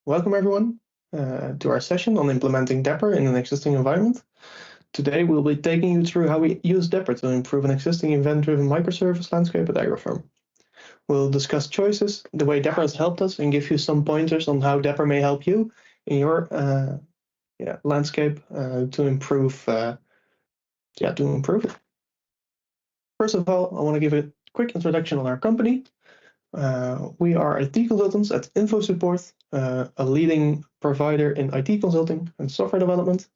Welcome everyone to our session on implementing Dapper in an existing environment. Today we'll be taking you through how we use Dapper to improve an existing event-driven microservice landscape at Agrifirm. We'll discuss choices, the way Dapper has helped us, and give you some pointers on how Dapper may help you in your landscape to improve it. First of all, I want to give a quick introduction on our company. We are IT consultants at InfoSupport, a leading provider in IT consulting and software development.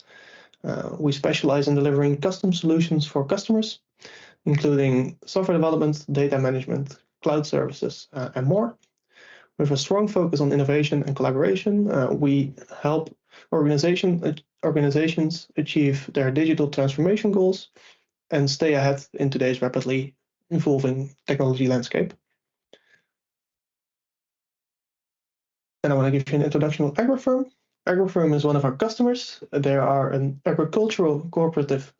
We specialize in delivering custom solutions for customers, including software development, data management, cloud services, and more. With a strong focus on innovation and collaboration, we help organizations achieve their digital transformation goals and stay ahead in today's rapidly evolving technology landscape. And I want to give you an introduction on Agrifirm. Agrifirm is one of our customers. They are an agricultural cooperative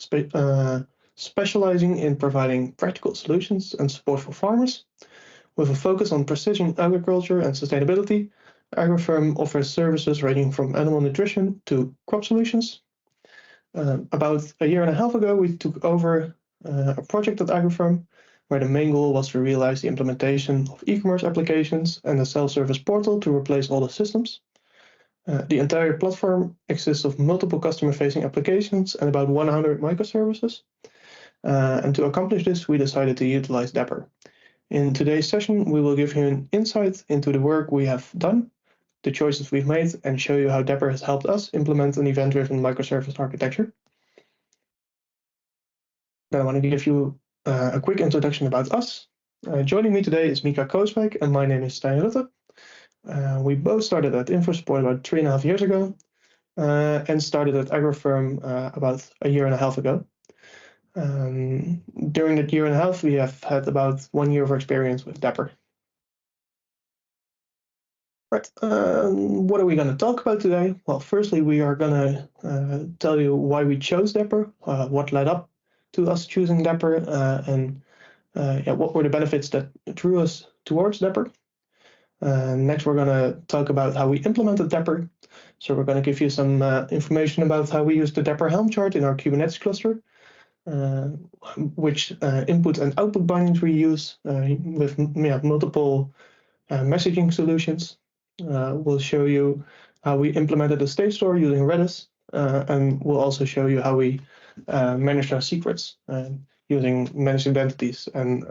specializing in providing practical solutions and support for farmers. With a focus on precision agriculture and sustainability, Agrifirm offers services ranging from animal nutrition to crop solutions. About a year and a half ago, we took over a project at Agrifirm where the main goal was to realize the implementation of e-commerce applications and a self-service portal to replace all the systems. The entire platform consists of multiple customer-facing applications and about 100 microservices. And to accomplish this, we decided to utilize Dapper. In today's session, we will give you an insight into the work we have done, the choices we've made, and show you how Dapper has helped us implement an event-driven microservice architecture. Then I want to give you a quick introduction about us. Joining me today is Mika Krooswijk, and my name is Stijn Rutten. We both started at InfoSupport about 3.5 years ago and started at Agrifirm about a year and a half ago. During that year and a half, we have had about 1 year of experience with Dapper. Right, what are we going to talk about today? Well, firstly, we are going to tell you why we chose Dapper, what led up to us choosing Dapper, and what were the benefits that drew us towards Dapper. Next, we're going to talk about how we implemented Dapper. So we're going to give you some information about how we use the Dapper Helm chart in our Kubernetes cluster, which input and output bindings we use with multiple messaging solutions. We'll show you how we implemented a state store using Redis, and we'll also show you how we manage our secrets using managed identities and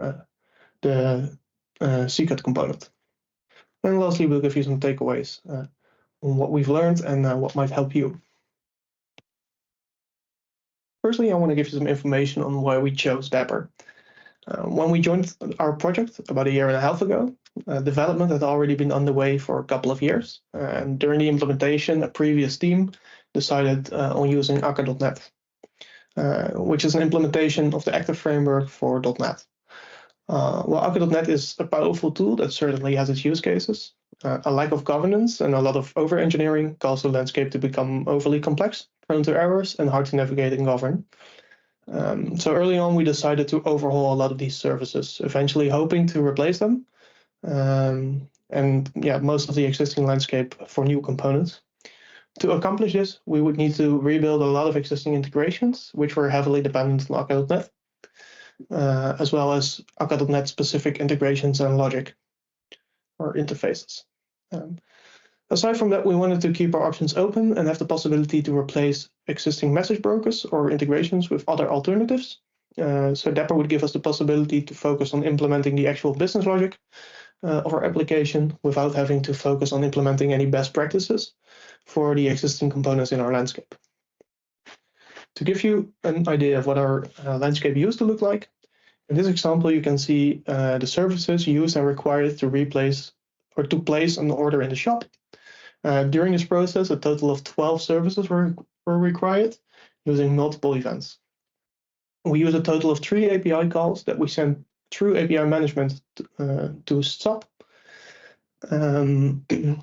the secret component. And lastly, we'll give you some takeaways on what we've learned and what might help you. Firstly, I want to give you some information on why we chose Dapper. When we joined our project about a year and a half ago, development had already been underway for a couple of years. And during the implementation, a previous team decided on using Akka.NET, which is an implementation of the active framework for .NET. Well, Akka.NET is a powerful tool that certainly has its use cases. A lack of governance and a lot of over-engineering caused the landscape to become overly complex, prone to errors, and hard to navigate and govern. So early on, we decided to overhaul a lot of these services, eventually hoping to replace them, most of the existing landscape for new components. To accomplish this, we would need to rebuild a lot of existing integrations, which were heavily dependent on Akka.NET, as well as Akka.NET specific integrations and logic or interfaces. Aside from that, we wanted to keep our options open and have the possibility to replace existing message brokers or integrations with other alternatives. So Dapper would give us the possibility to focus on implementing the actual business logic of our application without having to focus on implementing any best practices for the existing components in our landscape. To give you an idea of what our landscape used to look like, in this example, you can see the services used and required to replace or to place an order in the shop. During this process, a total of 12 services were required using multiple events. We use a total of 3 API calls that we send through API management to SAP. And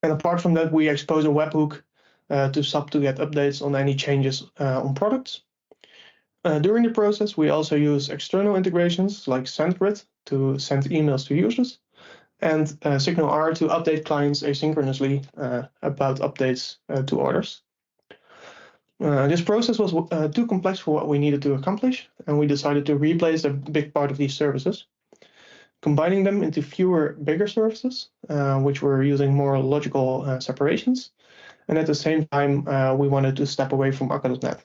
apart from that, we expose a webhook to SAP to get updates on any changes on products. During the process, we also use external integrations like SendGrid to send emails to users. and signal R to update clients asynchronously about updates to orders. This process was too complex for what we needed to accomplish, and we decided to replace a big part of these services, combining them into fewer, bigger services, which were using more logical separations. And at the same time, we wanted to step away from Akka.NET.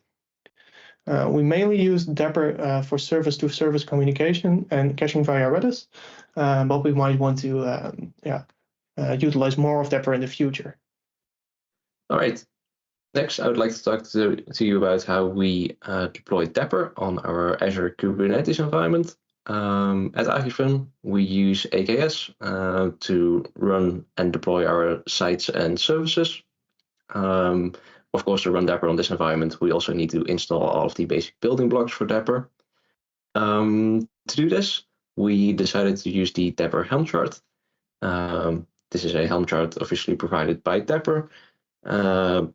We mainly used Dapr for service-to-service communication and caching via Redis, but we might want to utilize more of Dapr in the future. All right. Next, I would like to talk to you about how we deploy Dapper on our Azure Kubernetes environment. At Agifilm, we use AKS to run and deploy our sites and services. Of course, to run Dapper on this environment, we also need to install all of the basic building blocks for Dapper. To do this, we decided to use the Dapper Helm chart. This is a Helm chart officially provided by Dapper,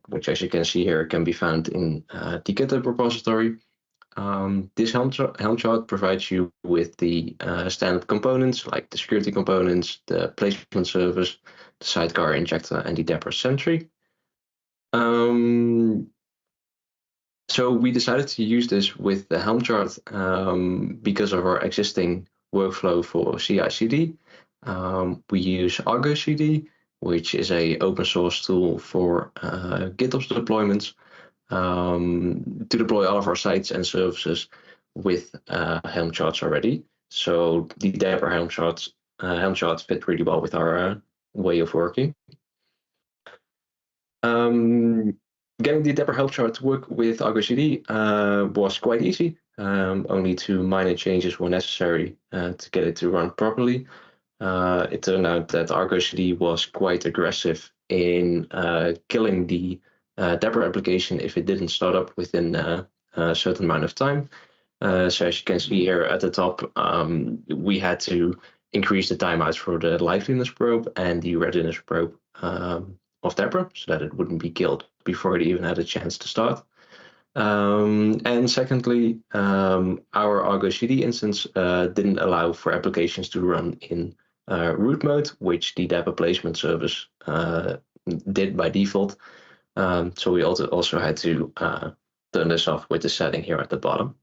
which, as you can see here, can be found in the GitHub repository. This Helm chart provides you with the standard components like the security components, the placement service, the sidecar injector, and the Dapper Sentry. So we decided to use this with the Helm chart because of our existing workflow for CI/CD. We use Argo CD, which is an open source tool for GitOps deployments, to deploy all of our sites and services with Helm charts already. So the Dapper Helm charts fit really well with our way of working. Getting the Dapper Helm chart to work with Argo CD was quite easy. Only 2 minor changes were necessary to get it to run properly. It turned out that Argo CD was quite aggressive in killing the Dapper application if it didn't start up within a certain amount of time. So as you can see here at the top, we had to increase the timeouts for the liveliness probe and the readiness probe of Dapper so that it wouldn't be killed before it even had a chance to start. And secondly, our Argo CD instance didn't allow for applications to run in root mode, which the Dapper placement service did by default. So we also had to turn this off with the setting here at the bottom.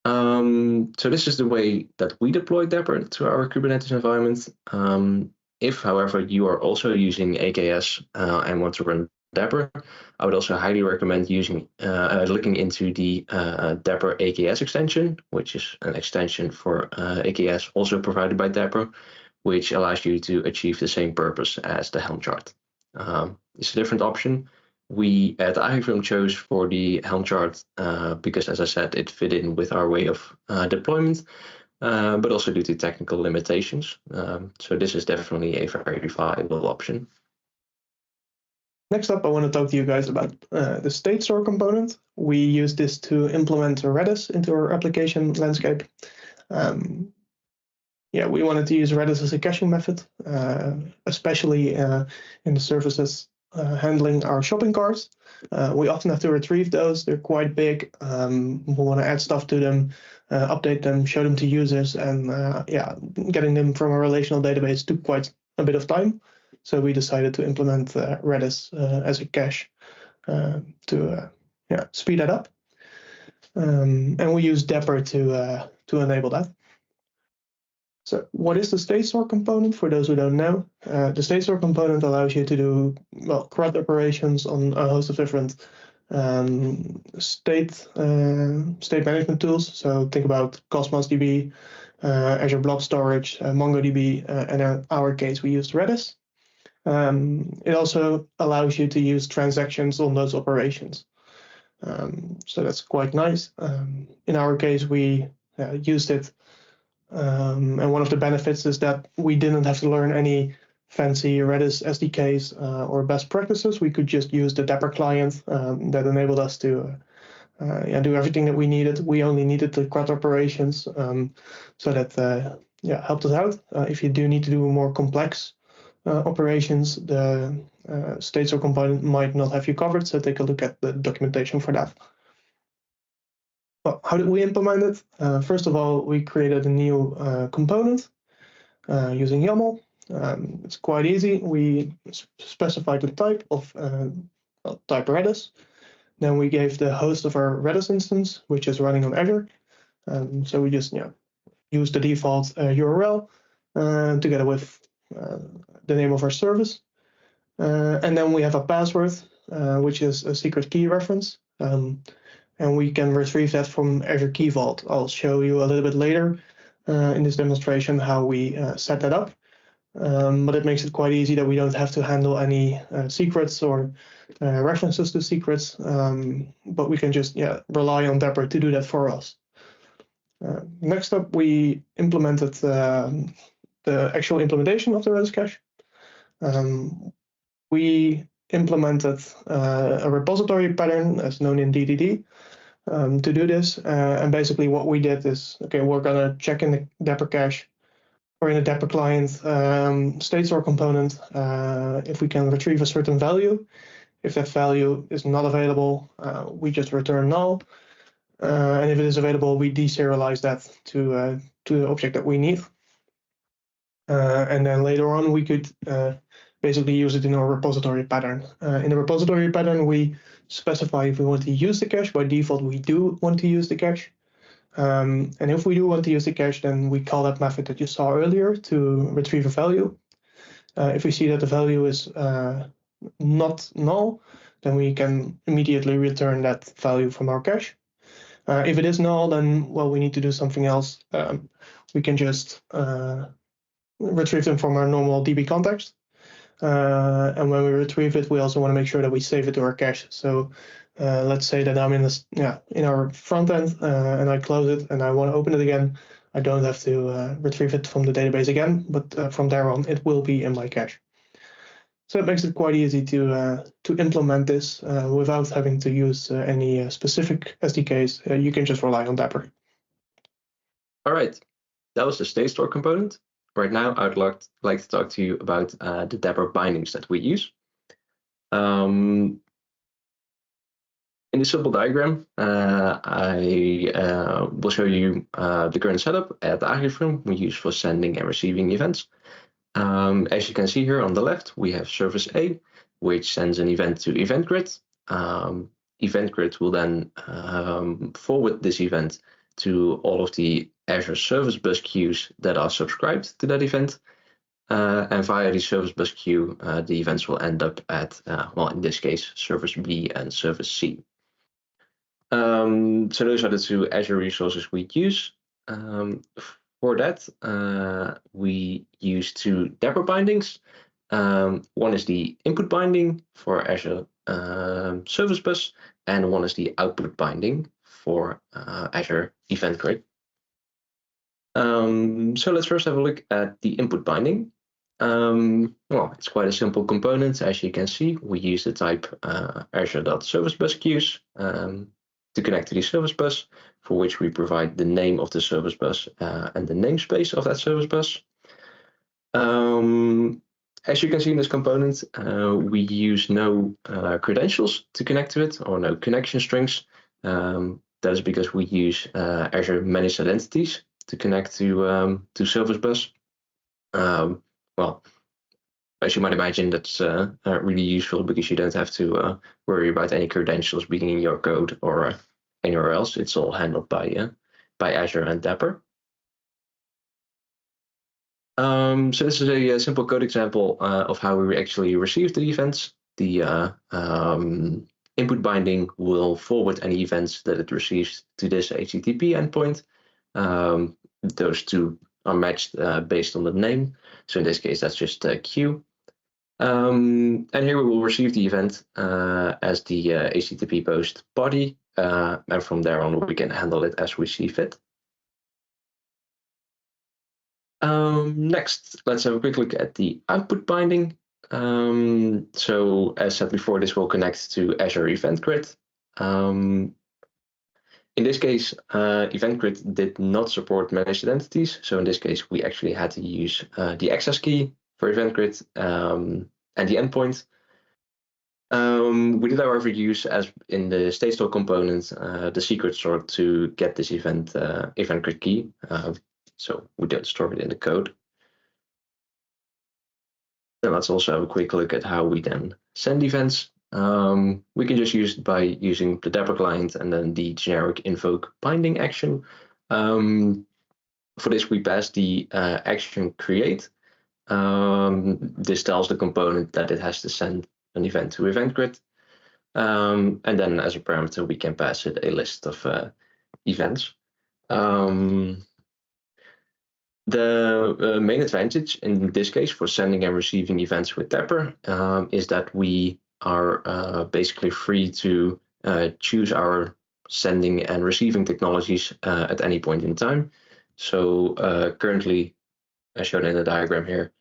So this is the way that we deploy Dapper to our Kubernetes environment. If, however, you are also using AKS and want to run Dapper, I would also highly recommend looking into the Dapper AKS extension, which is an extension for AKS also provided by Dapper, which allows you to achieve the same purpose as the Helm chart. It's a different option. We at Agifilm chose for the Helm chart because, as I said, it fit in with our way of deployment, but also due to technical limitations. So this is definitely a very viable option. Next up, I want to talk to you guys about the state store component. We use this to implement Redis into our application landscape. We wanted to use Redis as a caching method, especially in the services handling our shopping carts. We often have to retrieve those. They're quite big. We want to add stuff to them, update them, show them to users, and getting them from a relational database took quite a bit of time. So we decided to implement Redis as a cache to speed that up. And we use Dapper to enable that. So what is the state store component? For those who don't know, the state store component allows you to do CRUD operations on a host of different state management tools. So think about Cosmos DB, Azure Blob Storage, MongoDB, and in our case, we used Redis. It also allows you to use transactions on those operations. So that's quite nice. In our case, we used it. And one of the benefits is that we didn't have to learn any fancy Redis SDKs or best practices. We could just use the Dapper client that enabled us to do everything that we needed. We only needed the CRUD operations, so that helped us out. If you do need to do more complex operations, the state store component might not have you covered, so take a look at the documentation for that. Well, how did we implement it? First of all, we created a new component. using YAML. It's quite easy. We specified the type of type Redis. Then we gave the host of our Redis instance, which is running on Azure. So we just use the default URL together with the name of our service. And then we have a password, which is a secret key reference. And we can retrieve that from Azure Key Vault. I'll show you a little bit later in this demonstration how we set that up. But it makes it quite easy that we don't have to handle any secrets or references to secrets, but we can just rely on Dapr to do that for us. Next up, we implemented the actual implementation of the Redis cache. We implemented a repository pattern as known in DDD to do this. And basically what we did is, we're gonna check in the Dapr cache or in a Dapr client state store component if we can retrieve a certain value. If that value is not available, we just return null. And if it is available, we deserialize that to the object that we need. And then later on, we could basically use it in our repository pattern. In the repository pattern, we specify if we want to use the cache. By default, we do want to use the cache. And if we do want to use the cache, then we call that method that you saw earlier to retrieve a value. If we see that the value is not null, then we can immediately return that value from our cache. If it is null, then, we need to do something else. We can just retrieve them from our normal DB context. And when we retrieve it, we also want to make sure that we save it to our cache. So let's say that I'm in our front end and I close it and I want to open it again. I don't have to retrieve it from the database again, but from there on, it will be in my cache. So it makes it quite easy to implement this without having to use any specific SDKs. You can just rely on Dapr. All right, that was the state store component. Right now, I would like to talk to you about the Dapr bindings that we use. In this simple diagram, I will show you the current setup at the Agriframe we use for sending and receiving events. As you can see here on the left, we have service A, which sends an event to event grid. Event grid will then forward this event to all of the Azure Service Bus queues that are subscribed to that event. And via the Service Bus queue, the events will end up at, in this case, Service B and Service C. So those are the two Azure resources we use. For that, we use two Dapr bindings. One is the input binding for Azure Service Bus, and one is the output binding for Azure Event Grid. So let's first have a look at the input binding. It's quite a simple component. As you can see, we use the type Azure.ServiceBus queues to connect to the service bus, for which we provide the name of the service bus and the namespace of that service bus. As you can see in this component, we use no credentials to connect to it, or no connection strings. That is because we use Azure Managed Identities to connect to Service Bus. As you might imagine, that's really useful because you don't have to worry about any credentials being in your code or anywhere else. It's all handled by Azure and Dapr. So this is a simple code example of how we actually receive the events. The input binding will forward any events that it receives to this HTTP endpoint. Those two are matched based on the name. So in this case, that's just a queue. And here we will receive the event as the HTTP post body. And from there on, we can handle it as we see fit. Next, let's have a quick look at the output binding. So as said before, this will connect to Azure Event Grid. In this case, Event Grid did not support managed identities. So in this case, we actually had to use the access key for Event Grid and the endpoint. We did, however, use, as in the state store component, the secret store to get this event Grid key. So we don't store it in the code. Then let's also have a quick look at how we then send events. We can just use it by using the Dapper client and then the generic invoke binding action. For this, we pass the action create. This tells the component that it has to send an event to event grid. And then as a parameter, we can pass it a list of events. The main advantage in this case for sending and receiving events with Dapper is that we are basically free to choose our sending and receiving technologies at any point in time. So currently, as shown in the diagram here,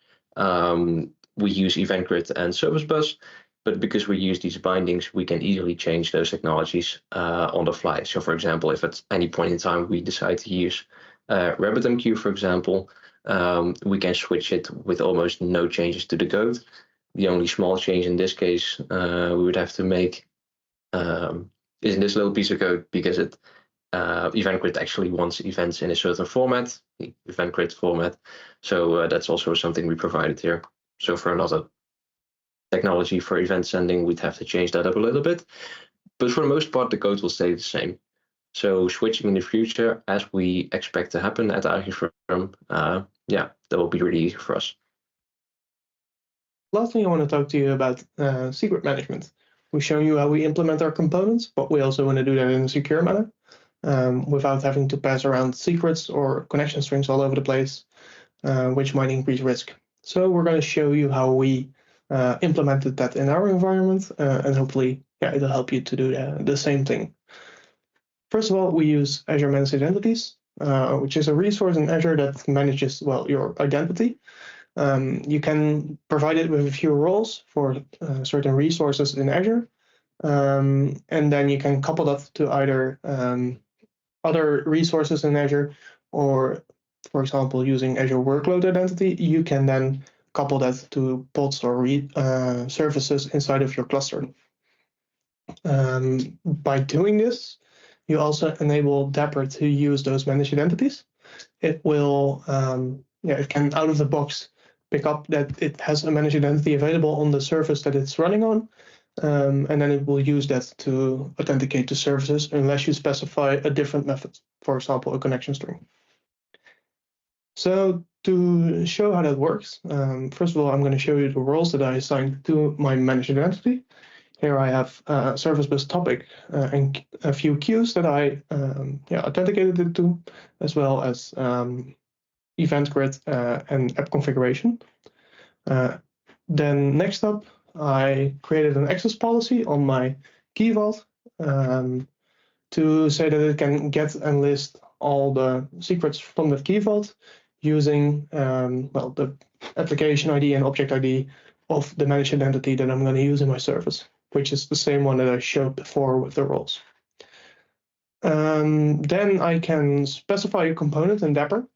we use event grid and service bus, but because we use these bindings, we can easily change those technologies on the fly. So for example, if at any point in time we decide to use RabbitMQ, for example, we can switch it with almost no changes to the code. The only small change in this case we would have to make is in this little piece of code, because event grid actually wants events in a certain format, the event grid format. So that's also something we provided here. So for another technology for event sending, we'd have to change that up a little bit. But for the most part, the code will stay the same. So switching in the future, as we expect to happen at Archifirm, yeah, that will be really easy for us. Last thing I want to talk to you about secret management. We've shown you how we implement our components, but we also want to do that in a secure manner without having to pass around secrets or connection strings all over the place, which might increase risk. So we're going to show you how we implemented that in our environment, and hopefully, yeah, it'll help you to do the same thing. First of all, we use Azure Managed Identities, which is a resource in Azure that manages, well, your identity. You can provide it with a few roles for certain resources in Azure, and then you can couple that to either other resources in Azure, or, for example, using Azure Workload Identity, you can then couple that to pods or services inside of your cluster. By doing this, you also enable Dapper to use those managed identities. It will, it can out of the box pick up that it has a managed identity available on the service that it's running on, and then it will use that to authenticate to services unless you specify a different method, for example, a connection string. So to show how that works, first of all, I'm going to show you the roles that I assigned to my managed identity. Here I have a service bus topic and a few queues that I authenticated it to, as well as event grid and app configuration. Then next up, I created an access policy on my key vault to say that it can get and list all the secrets from that key vault using the application ID and object ID of the managed identity that I'm going to use in my service, which is the same one that I showed before with the roles. Then I can specify a component in Dapper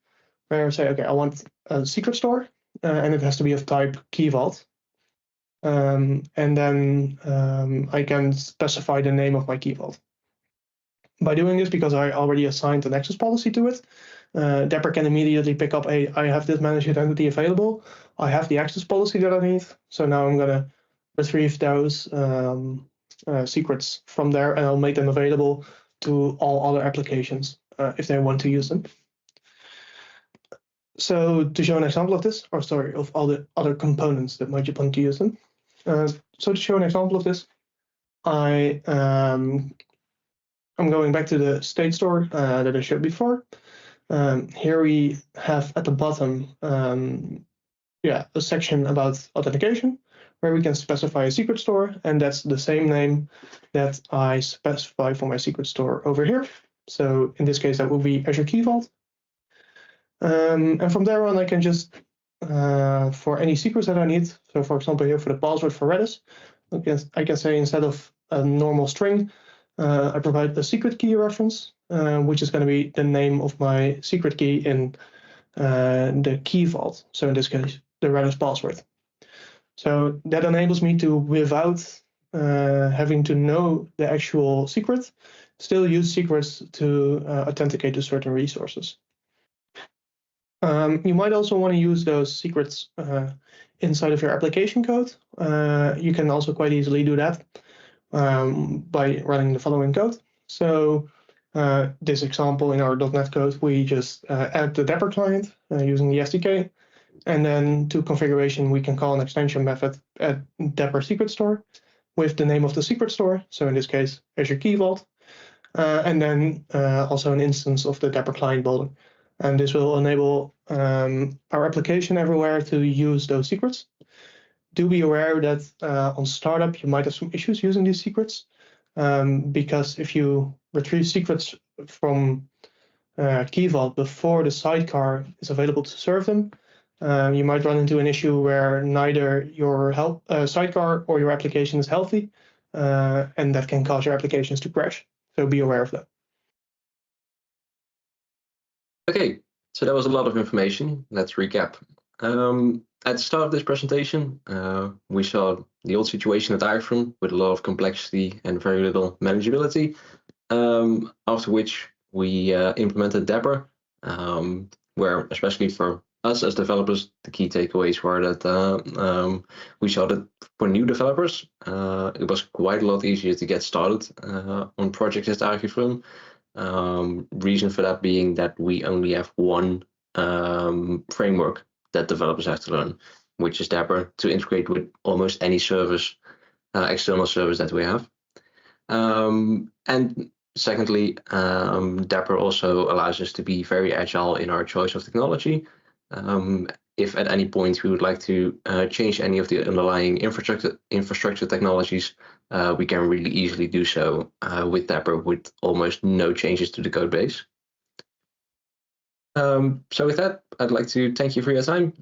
where I say, okay, I want a secret store, and it has to be of type key vault. And then I can specify the name of my key vault. By doing this, because I already assigned an access policy to it, Dapper can immediately pick up I have this managed identity available. I have the access policy that I need. So now I'm going to retrieve those secrets from there, and I'll make them available to all other applications if they want to use them. So to show an example of this, of all the other components that might want to use them. So to show an example of this, I'm going back to the state store that I showed before. Here we have at the bottom a section about authentication, where we can specify a secret store, and that's the same name that I specify for my secret store over here. So in this case, that will be Azure Key Vault. And from there on, I can just, for any secrets that I need, so for example here for the password for Redis, I can say instead of a normal string, I provide a secret key reference, which is going to be the name of my secret key in the key vault. So in this case, the Redis password. So that enables me to, without having to know the actual secret, still use secrets to authenticate to certain resources. You might also want to use those secrets inside of your application code. You can also quite easily do that by running the following code. So this example in our .NET code, we just add the Dapper client using the SDK. And then to configuration, we can call an extension method at Dapper secret store with the name of the secret store. So in this case, Azure Key Vault. And then also an instance of the Dapper client builder. And this will enable our application everywhere to use those secrets. Do be aware that on startup, you might have some issues using these secrets, because if you retrieve secrets from Key Vault before the sidecar is available to serve them, you might run into an issue where neither your sidecar or your application is healthy, and that can cause your applications to crash. So be aware of that. Okay, so that was a lot of information. Let's recap. At the start of this presentation, we saw the old situation at Dapr with a lot of complexity and very little manageability, after which we implemented Dapr, where especially for us as developers, the key takeaways were that we saw that for new developers, it was quite a lot easier to get started on projects as Dapr. Reason for that being that we only have one framework that developers have to learn, which is Dapper, to integrate with almost any service, external service that we have. And secondly, Dapper also allows us to be very agile in our choice of technology. If at any point we would like to change any of the underlying infrastructure technologies, we can really easily do so with Dapper with almost no changes to the code base. So with that, I'd like to thank you for your time.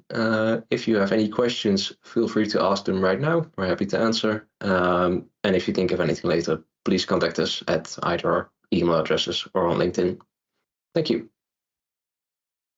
If you have any questions, feel free to ask them right now. We're happy to answer. And if you think of anything later, please contact us at either our email addresses or on LinkedIn. Thank you.